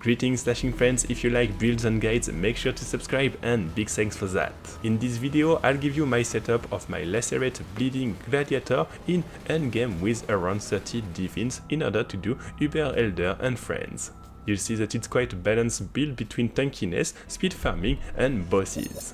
Greetings slashing friends, if you like builds and guides make sure to subscribe and big thanks for that. In this video I'll give you my setup of my Lacerate bleeding Gladiator in Endgame with around 30 divines in order to do Uber Elder and friends. You'll see that it's quite a balanced build between tankiness, speed farming and bosses.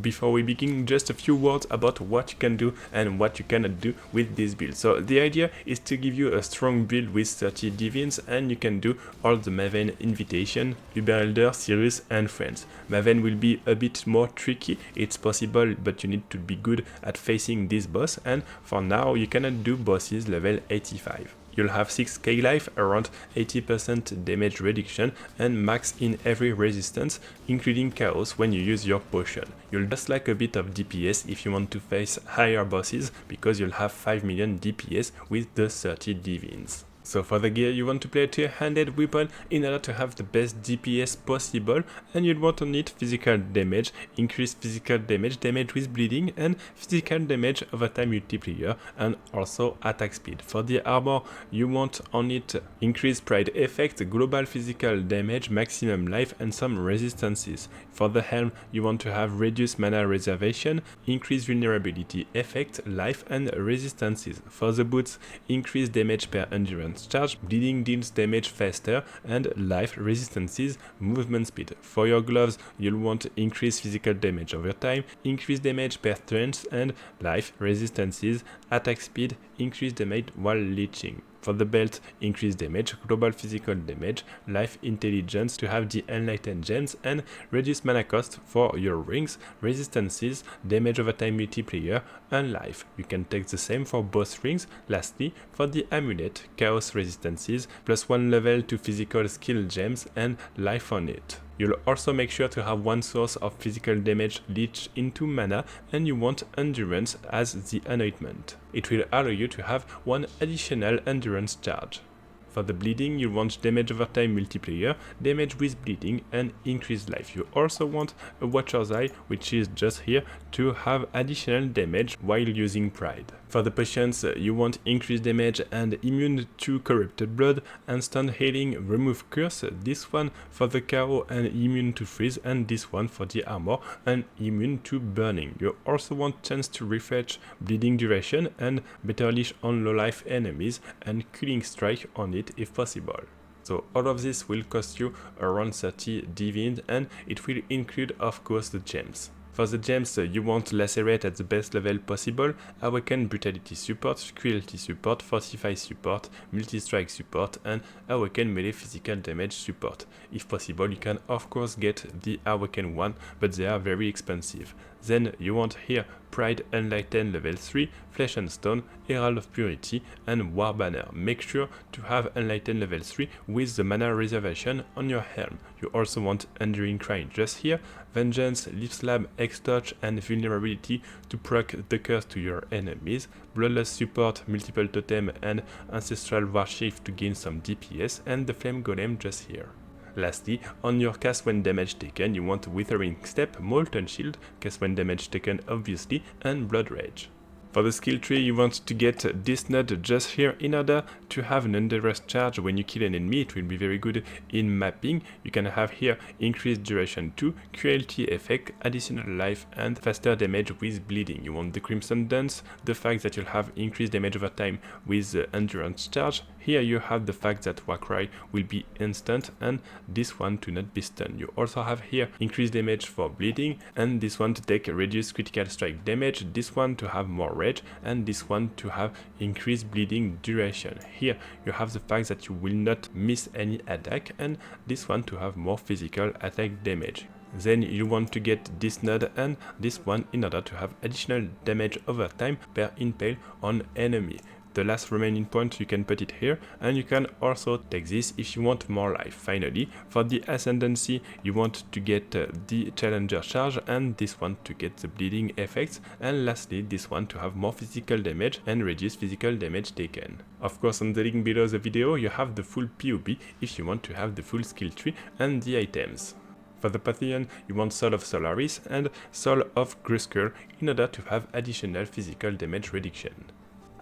Before we begin, just a few words about what you can do and what you cannot do with this build. So the idea is to give you a strong build with 30 divines, and you can do all the Maven invitation, Uber Elder, Sirus and friends. Maven will be a bit more tricky, it's possible, but you need to be good at facing this boss, and for now you cannot do bosses level 85. You'll have 6k life, around 80% damage reduction, and max in every resistance, including chaos when you use your potion. You'll just like a bit of DPS if you want to face higher bosses, because you'll have 5 million DPS with the 30 divines. So for the gear, you want to play a two-handed weapon in order to have the best DPS possible, and you'll want to need physical damage, increased physical damage, damage with bleeding, and physical damage over time multiplier, and also attack speed. For the armor, you want on it increased pride effect, global physical damage, maximum life, and some resistances. For the helm, you want to have reduced mana reservation, increased vulnerability effect, life, and resistances. For the boots, increased damage per endurance charge, bleeding deals damage faster, and life, resistances, movement speed. For your gloves, you'll want increased physical damage over time, increased damage per turns, and life, resistances, attack speed, increased damage while leeching. For the belt, increased damage, global physical damage, life, intelligence to have the enlightened gems, and reduced mana cost for your rings, resistances, damage over time multiplier, and life. You can take the same for both rings. Lastly, for the amulet, chaos resistances, +1 level to physical skill gems, and life on it. You'll also make sure to have one source of physical damage leached into mana, and you want endurance as the anointment. It will allow you to have one additional endurance charge. For the bleeding, you want damage over time multiplier, damage with bleeding, and increased life. You also want a Watcher's Eye, which is just here, to have additional damage while using pride. For the potions, you want increased damage and immune to corrupted blood, instant healing, remove curse, this one for the KO and immune to freeze, and this one for the armor and immune to burning. You also want chance to refresh, bleeding duration, and better leash on low life enemies, and killing strike on it if possible. So all of this will cost you around 30 divines, and it will include of course the gems. For the gems, you want Lacerate at the best level possible, Awaken Brutality support, Cruelty support, Fortify support, Multi-strike support, and Awaken melee physical damage support. If possible, you can of course get the Awaken one, but they are very expensive. Then you want here Pride Enlighten level 3, Flesh and Stone, Herald of Purity, and War Banner. Make sure to have Enlighten level 3 with the mana reservation on your helm. You also want Enduring Cry just here, Vengeance, Leaf Slab, X-Touch, and Vulnerability to proc the curse to your enemies, Bloodlust support, Multiple Totem, and Ancestral Warshift to gain some DPS, and the Flame Golem just here. Lastly, on your cast when damage taken, you want Withering Step, Molten Shield, cast when damage taken obviously, and Blood Rage. For the skill tree, you want to get this node just here in order to have an endurance charge when you kill an enemy. It will be very good in mapping. You can have here increased duration 2, cruelty effect, additional life, and faster damage with bleeding. You want the Crimson Dance, the fact that you'll have increased damage over time with the endurance charge. Here you have the fact that Warcry will be instant, and this one to not be stunned. You also have here increased damage for bleeding, and this one to take reduced critical strike damage, this one to have more rage, and this one to have increased bleeding duration. Here you have the fact that you will not miss any attack, and this one to have more physical attack damage. Then you want to get this node and this one in order to have additional damage over time per impale on enemy. The last remaining point you can put it here, and you can also take this if you want more life. Finally, for the ascendancy, you want to get the challenger charge, and this one to get the bleeding effects, and lastly this one to have more physical damage and reduce physical damage taken. Of course, on the link below the video you have the full POB if you want to have the full skill tree and the items. For the Pantheon, you want Soul of Solaris and Soul of Grusker in order to have additional physical damage reduction.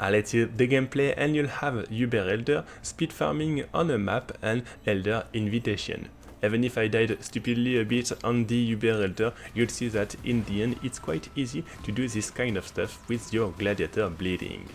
Let's see the gameplay, and you'll have Uber Elder, speed farming on a map, and Elder Invitation. Even if I died stupidly a bit on the Uber Elder, you'll see that in the end it's quite easy to do this kind of stuff with your Gladiator bleeding.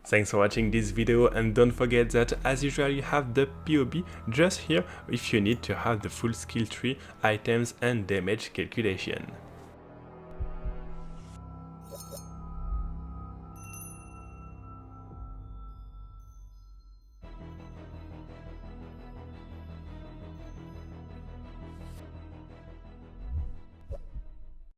Thanks for watching this video, and don't forget that as usual you have the POB just here if you need to have the full skill tree, items and damage calculation.